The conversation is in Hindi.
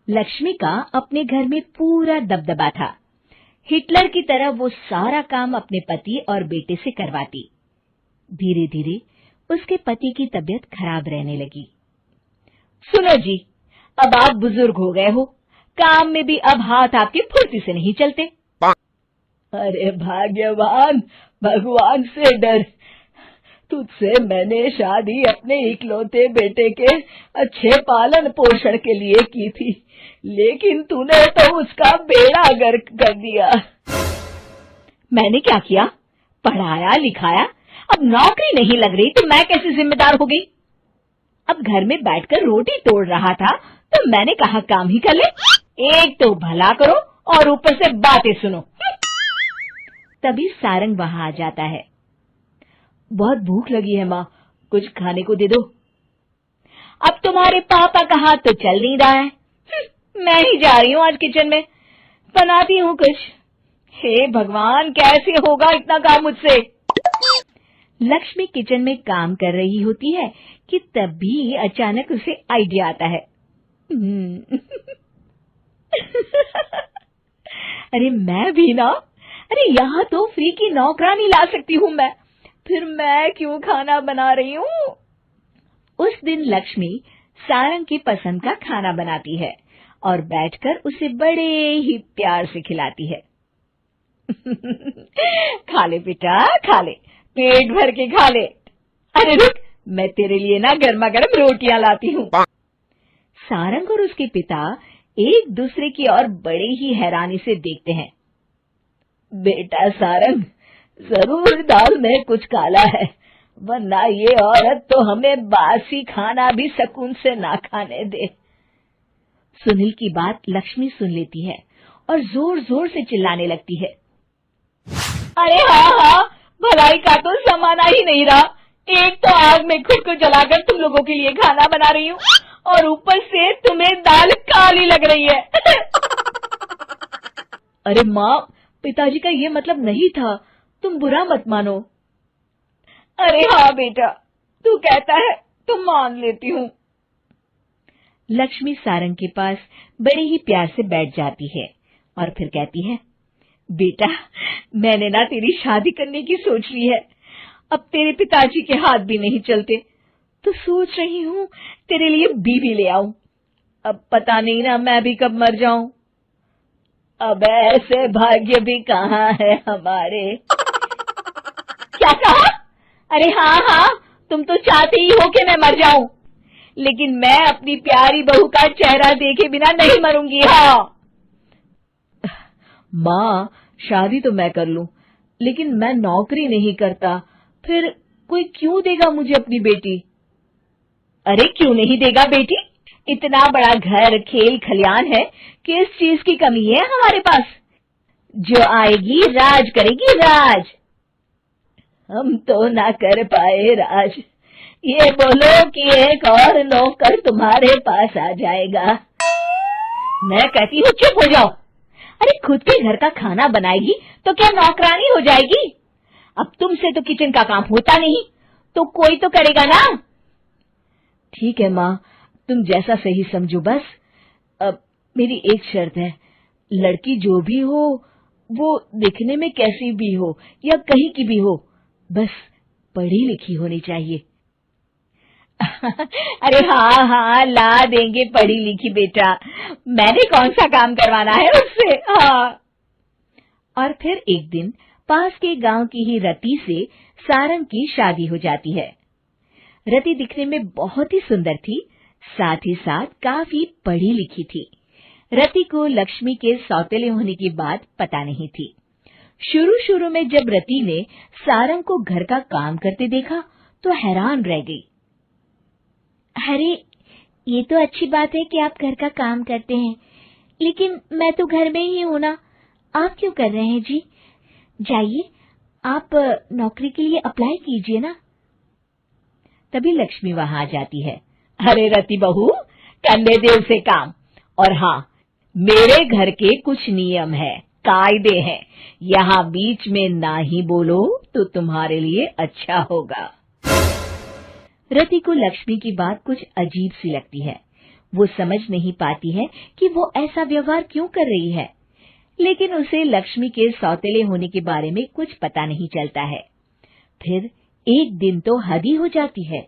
लक्ष्मी का अपने घर में पूरा दबदबा था। हिटलर की तरह वो सारा काम अपने पति और बेटे से करवाती। धीरे धीरे उसके पति की तबीयत खराब रहने लगी। सुनो जी, अब आप बुजुर्ग हो गए हो, काम में भी अब हाथ आपके फुर्ती से नहीं चलते। अरे भाग्यवान, भगवान से डर। तुझसे मैंने शादी अपने इकलौते बेटे के अच्छे पालन पोषण के लिए की थी, लेकिन तूने तो उसका बेड़ा गर्क कर दिया। मैंने क्या किया? पढ़ाया लिखाया, अब नौकरी नहीं लग रही तो मैं कैसे जिम्मेदार हो गई? अब घर में बैठकर रोटी तोड़ रहा था तो मैंने कहा काम ही कर ले। एक तो भला करो और ऊपर से बातें सुनो। तभी सारंग वहां आ जाता है। बहुत भूख लगी है माँ, कुछ खाने को दे दो। अब तुम्हारे पापा का हाथ तो चल नहीं रहा है। मैं ही जा रही हूँ आज किचन में, बनाती हूँ कुछ। हे भगवान, कैसे होगा इतना काम मुझसे? लक्ष्मी किचन में काम कर रही होती है कि तभी अचानक उसे आइडिया आता है। अरे मैं भी ना, अरे यहाँ तो फ्री की नौकरानी ला सकती हूँ मैं, फिर मैं क्यों खाना बना रही हूँ? उस दिन लक्ष्मी सारंग की पसंद का खाना बनाती है और बैठकर उसे बड़े ही प्यार से खिलाती है। खा ले बेटा, खा ले, पेट भर के खा ले। अरे रुक, मैं तेरे लिए ना गर्मा गर्म रोटियां लाती हूँ। सारंग और उसके पिता एक दूसरे की ओर बड़े ही हैरानी से देखते हैं। बेटा सारंग, जरूर दाल में कुछ काला है, वरना ये औरत तो हमें बासी खाना भी सुकून से ना खाने दे। सुनील की बात लक्ष्मी सुन लेती है और जोर जोर से चिल्लाने लगती है। अरे हाँ, भलाई का तो जमाना ही नहीं रहा। एक तो आग में खुद को जलाकर तुम लोगों के लिए खाना बना रही हूँ और ऊपर से तुम्हें दाल काली लग रही है। अरे माँ, पिताजी का ये मतलब नहीं था, तुम बुरा मत मानो। अरे हाँ बेटा, तू कहता है तो मान लेती हूँ। लक्ष्मी सारंग के पास बड़े ही प्यार से बैठ जाती है और फिर कहती है, बेटा मैंने ना तेरी शादी करने की सोच ली है। अब तेरे पिताजी के हाथ भी नहीं चलते, तो सोच रही हूँ तेरे लिए बीवी ले आऊं। अब पता नहीं ना मैं भी कब मर जाऊं। अब ऐसे भाग्य भी कहाँ है हमारे। क्या कहा? अरे हाँ, तुम तो चाहते ही हो कि मैं मर जाऊं, लेकिन मैं अपनी प्यारी बहू का चेहरा देखे बिना नहीं मरूंगी। हाँ माँ, शादी तो मैं कर लूं, लेकिन मैं नौकरी नहीं करता, फिर कोई क्यों देगा मुझे अपनी बेटी? अरे क्यों नहीं देगा बेटी? इतना बड़ा घर, खेल खलियान है, किस चीज की कमी है हमारे पास? जो आएगी राज करेगी, राज। हम तो ना कर पाए राज, ये बोलो कि एक और नौकर तुम्हारे पास आ जाएगा। मैं कहती हूँ चुप हो जाओ। अरे खुद के घर का खाना बनाएगी तो क्या नौकरानी हो जाएगी? अब तुमसे तो किचन का काम होता नहीं, तो कोई तो करेगा ना। ठीक है माँ, तुम जैसा सही समझो बस। अब मेरी एक शर्त है, लड़की जो भी हो वो दिखने में कैसी भी हो या कहीं की भी हो, बस पढ़ी लिखी होनी चाहिए। अरे हाँ, ला देंगे पढ़ी लिखी बेटा, मैंने कौन सा काम करवाना है उससे। हाँ। और फिर एक दिन पास के गांव की ही रति से सारंग की शादी हो जाती है। रति दिखने में बहुत ही सुंदर थी, साथ ही साथ काफी पढ़ी लिखी थी। रति को लक्ष्मी के सौतेले होने की बात पता नहीं थी। शुरू में जब रति ने सारंग को घर का काम करते देखा तो हैरान रह गई। अरे ये तो अच्छी बात है कि आप घर का काम करते हैं, लेकिन मैं तो घर में ही हूं ना, आप क्यों कर रहे हैं जी? जाइए आप नौकरी के लिए अप्लाई कीजिए ना। तभी लक्ष्मी वहां आ जाती है। अरे रति बहू, करने दे उसे काम। और हाँ, मेरे घर के कुछ नियम है, कायदे हैं, यहाँ बीच में ना ही बोलो तो तुम्हारे लिए अच्छा होगा। रति को लक्ष्मी की बात कुछ अजीब सी लगती है। वो समझ नहीं पाती है कि वो ऐसा व्यवहार क्यों कर रही है, लेकिन उसे लक्ष्मी के सौतेले होने के बारे में कुछ पता नहीं चलता है। फिर एक दिन तो हद ही हो जाती है।